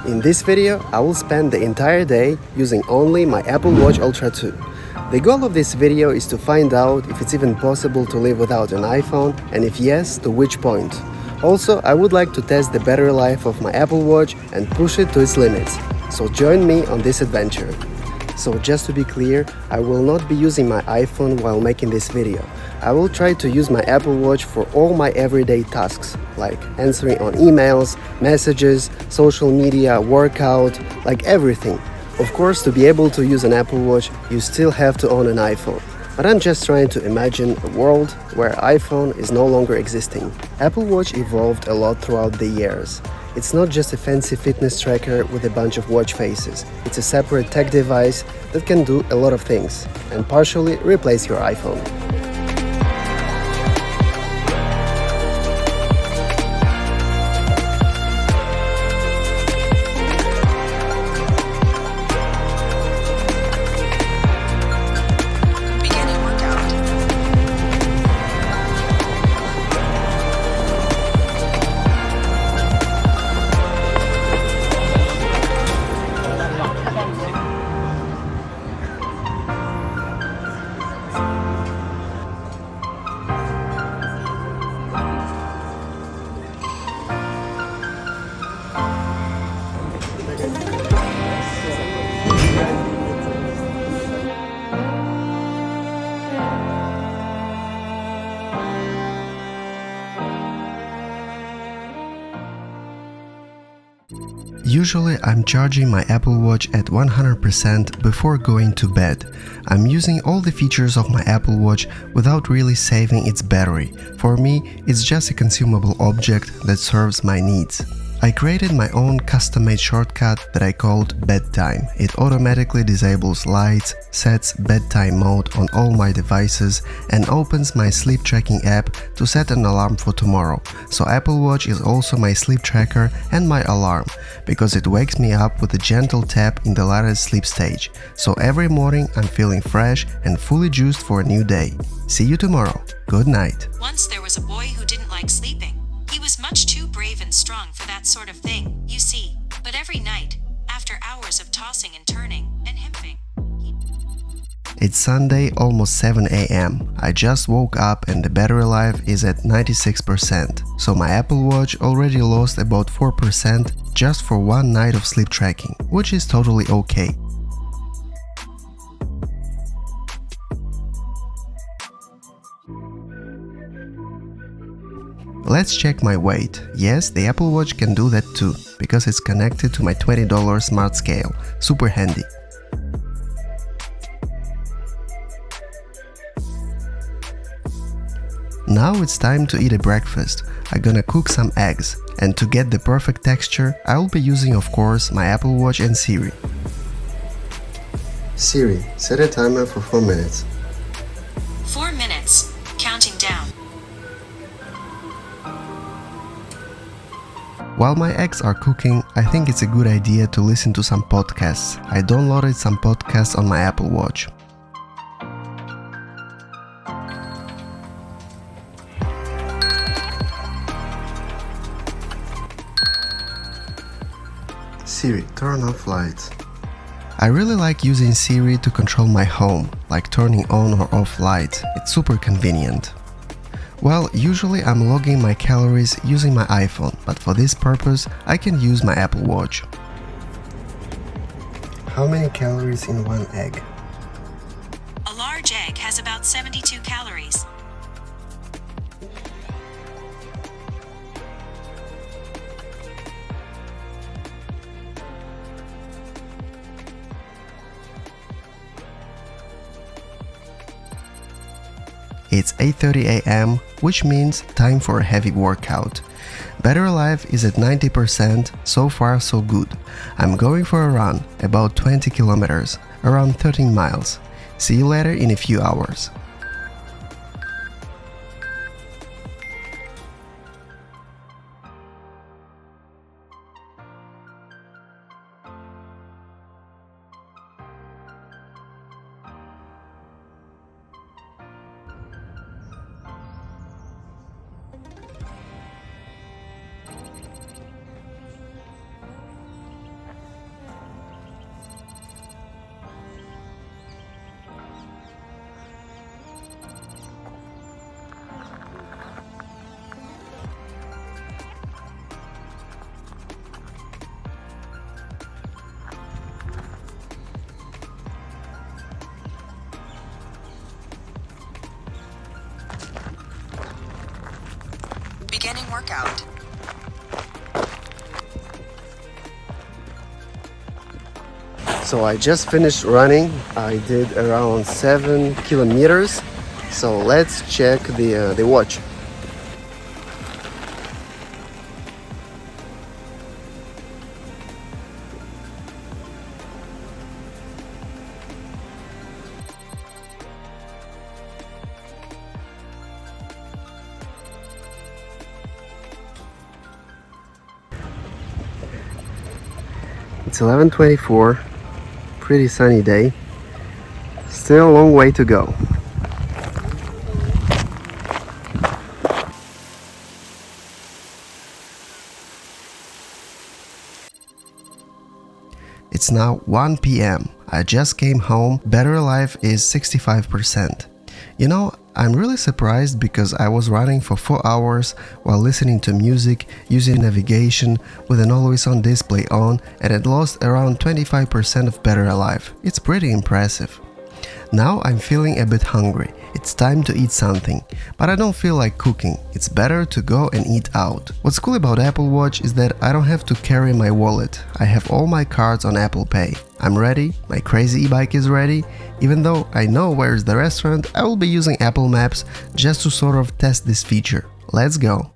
In this video, I will spend the entire day using only my Apple Watch Ultra 2. The goal of this video is to find out if it's even possible to live without an iPhone, and if yes, to which point. Also, I would like to test the battery life of my Apple Watch and push it to its limits. So join me on this adventure. So just to be clear, I will not be using my iPhone while making this video. I will try to use my Apple Watch for all my everyday tasks, like answering on emails, messages, social media, workout, like everything. Of course, to be able to use an Apple Watch, you still have to own an iPhone. But I'm just trying to imagine a world where iPhone is no longer existing. Apple Watch evolved a lot throughout the years. It's not just a fancy fitness tracker with a bunch of watch faces. It's a separate tech device that can do a lot of things and partially replace your iPhone. Usually I'm charging my Apple Watch at 100% before going to bed. I'm using all the features of my Apple Watch without really saving its battery. For me, it's just a consumable object that serves my needs. I created my own custom-made shortcut that I called Bedtime. It automatically disables lights, sets bedtime mode on all my devices, and opens my sleep tracking app to set an alarm for tomorrow. So Apple Watch is also my sleep tracker and my alarm, because it wakes me up with a gentle tap in the latter sleep stage. So every morning I'm feeling fresh and fully juiced for a new day. See you tomorrow. Good night. Once there was a boy who didn't like sleeping. He was much too brave and strong for that sort of thing, you see. But every night, after hours of tossing and turning and himping, It's Sunday, almost 7 a.m. I just woke up and the battery life is at 96%. So my Apple Watch already lost about 4% just for one night of sleep tracking, which is totally okay. Let's check my weight. Yes, the Apple Watch can do that too, because it's connected to my $20 smart scale. Super handy. Now it's time to eat a breakfast. I'm gonna cook some eggs, and to get the perfect texture, I will be using, of course, my Apple Watch and Siri. Siri, set a timer for 4 minutes. 4 minutes, counting down. While my eggs are cooking, I think it's a good idea to listen to some podcasts. I downloaded some podcasts on my Apple Watch. Siri, turn off lights. I really like using Siri to control my home, like turning on or off lights. It's super convenient. Well, usually I'm logging my calories using my iPhone, but for this purpose I can use my Apple Watch. How many calories in one egg? A large egg has about 72 calories. It's 8:30 a.m., which means time for a heavy workout. Battery life is at 90%, so far so good. I'm going for a run, about 20 kilometers, around 13 miles. See you later in a few hours. workout. So I just finished running. I did around 7 kilometers. So let's check the watch. It's 11:24. Pretty sunny day. Still a long way to go. It's now 1 p.m. I just came home. Battery life is 65%. You know, I'm really surprised because I was running for 4 hours while listening to music, using navigation with an always-on display on, and it lost around 25% of battery life. It's pretty impressive. Now I'm feeling a bit hungry. It's time to eat something, but I don't feel like cooking. It's better to go and eat out. What's cool about Apple Watch is that I don't have to carry my wallet. I have all my cards on Apple Pay. I'm ready, my crazy e-bike is ready. Even though I know where's the restaurant, I will be using Apple Maps just to sort of test this feature. Let's go.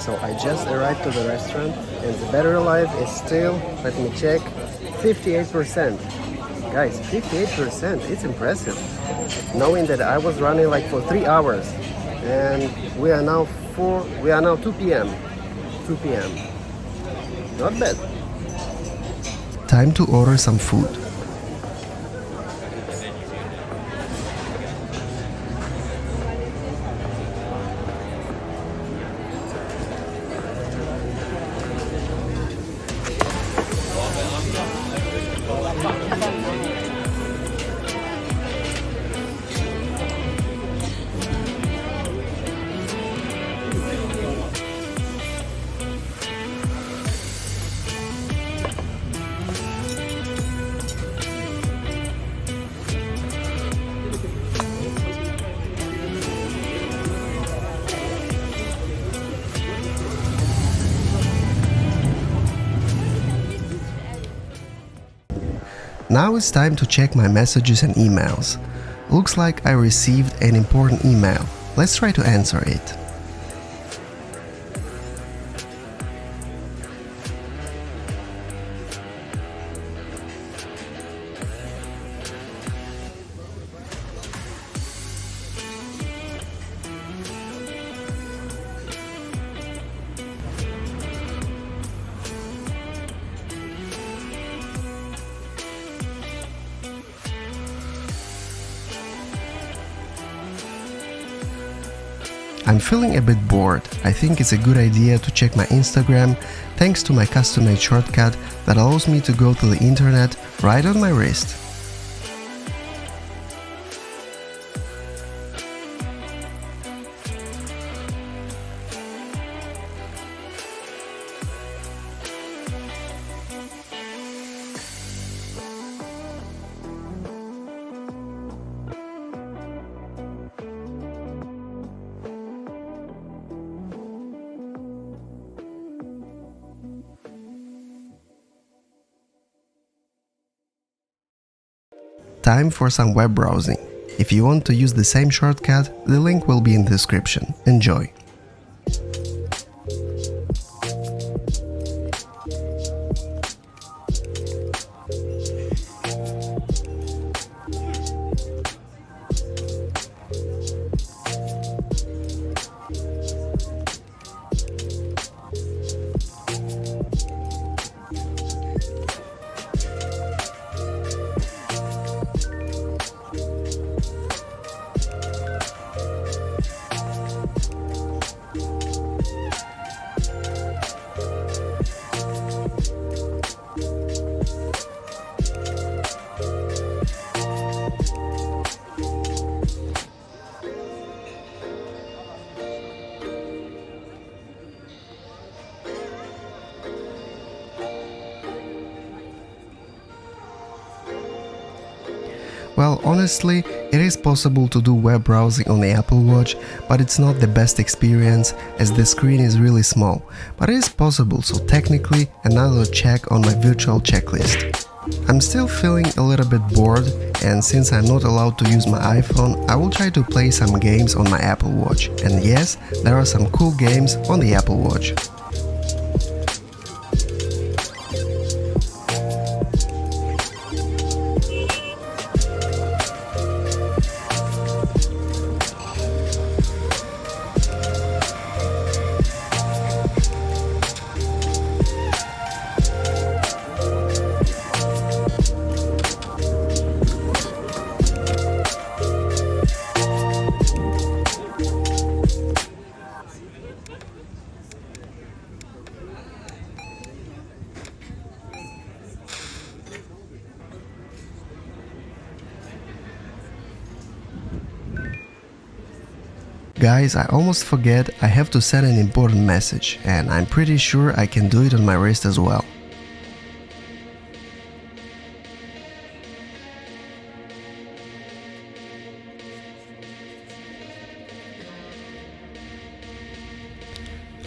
So I just arrived to the restaurant and the battery life is still, let me check, 58%. Guys, 58%, it's impressive. Knowing that I was running like for 3 hours and we are now 2 p.m. 2 p.m. Not bad. Time to order some food. Now it's time to check my messages and emails. Looks like I received an important email. Let's try to answer it. I'm feeling a bit bored. I think it's a good idea to check my Instagram thanks to my custom-made shortcut that allows me to go to the internet right on my wrist. Time for some web browsing. If you want to use the same shortcut, the link will be in the description. Enjoy! Well, honestly, it is possible to do web browsing on the Apple Watch, but it's not the best experience as the screen is really small. But it is possible, so technically another check on my virtual checklist. I'm still feeling a little bit bored, and since I'm not allowed to use my iPhone, I will try to play some games on my Apple Watch. And yes, there are some cool games on the Apple Watch. Guys, I almost forget, I have to send an important message, and I'm pretty sure I can do it on my wrist as well.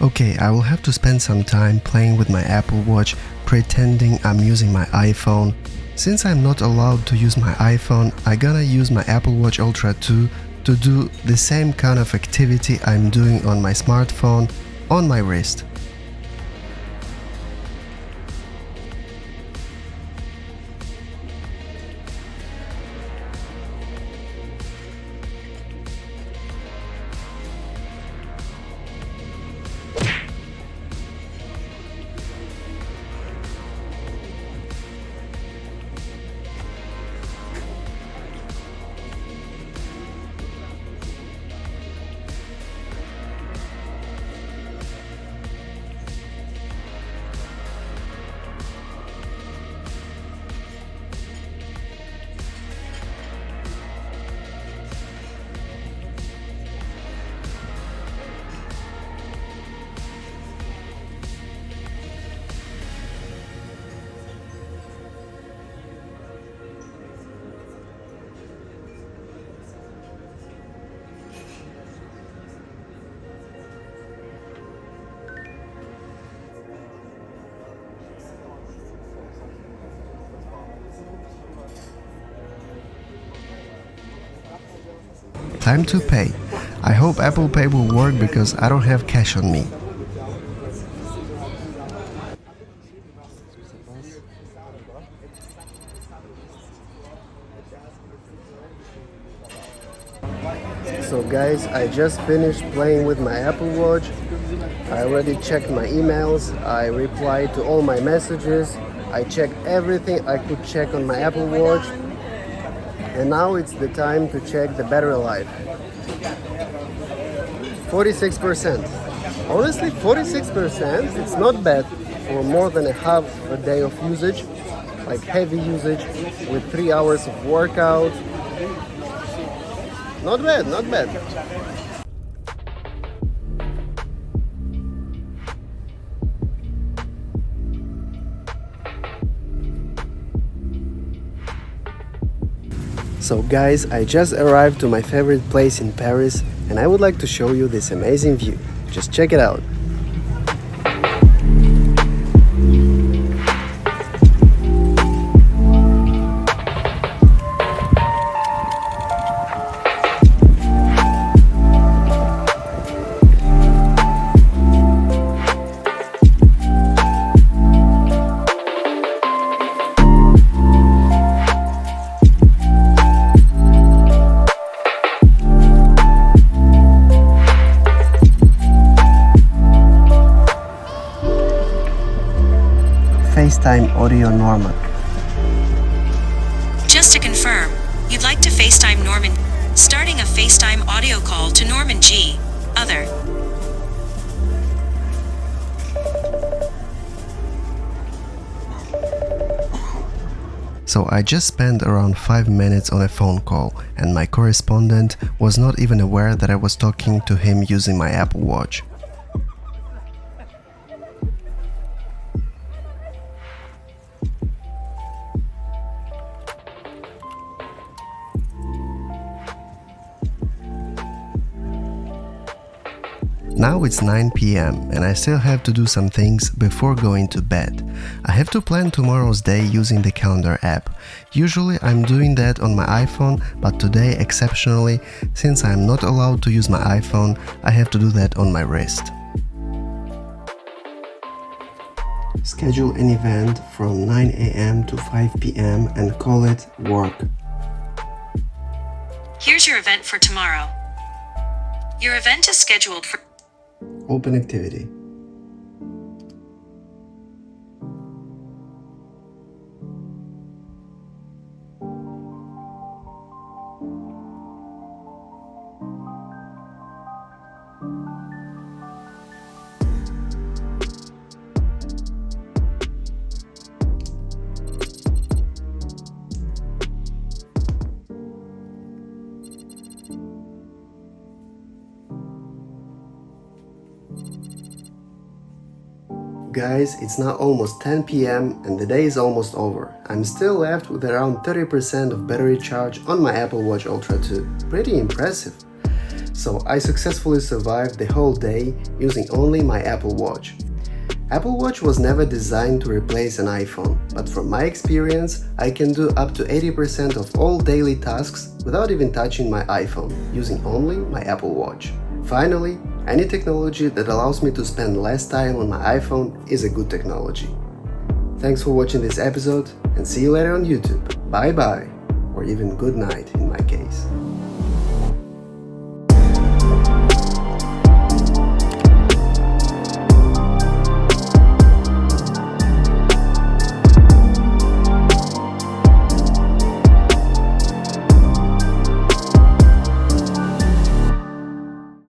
Okay, I will have to spend some time playing with my Apple Watch, pretending I'm using my iPhone. Since I'm not allowed to use my iPhone, I'm gonna use my Apple Watch Ultra 2 to do the same kind of activity I'm doing on my smartphone on my wrist. Time to pay. I hope Apple Pay will work because I don't have cash on me. So guys, I just finished playing with my Apple Watch. I already checked my emails, I replied to all my messages, I checked everything I could check on my Apple Watch. And now it's the time to check the battery life. 46%. Honestly, 46%, it's not bad for more than a half a day of usage, like heavy usage with 3 hours of workout. Not bad, not bad. So guys, I just arrived to my favorite place in Paris and I would like to show you this amazing view. Just check it out. FaceTime audio Norman. Just to confirm, you'd like to FaceTime Norman. Starting a FaceTime audio call to Norman G. Other. So I just spent around 5 minutes on a phone call and my correspondent was not even aware that I was talking to him using my Apple Watch. Now it's 9 p.m. and I still have to do some things before going to bed. I have to plan tomorrow's day using the calendar app. Usually I'm doing that on my iPhone, but today exceptionally, since I'm not allowed to use my iPhone, I have to do that on my wrist. Schedule an event from 9 a.m. to 5 p.m. and call it work. Here's your event for tomorrow. Your event is scheduled for Open activity. Guys, it's now almost 10 p.m. and the day is almost over. I'm still left with around 30% of battery charge on my Apple Watch Ultra 2. Pretty impressive. So I successfully survived the whole day using only my Apple Watch. Apple Watch was never designed to replace an iPhone, but from my experience, I can do up to 80% of all daily tasks without even touching my iPhone, using only my Apple Watch. Finally, any technology that allows me to spend less time on my iPhone is a good technology. Thanks for watching this episode and see you later on YouTube. Bye bye, or even good night in my case.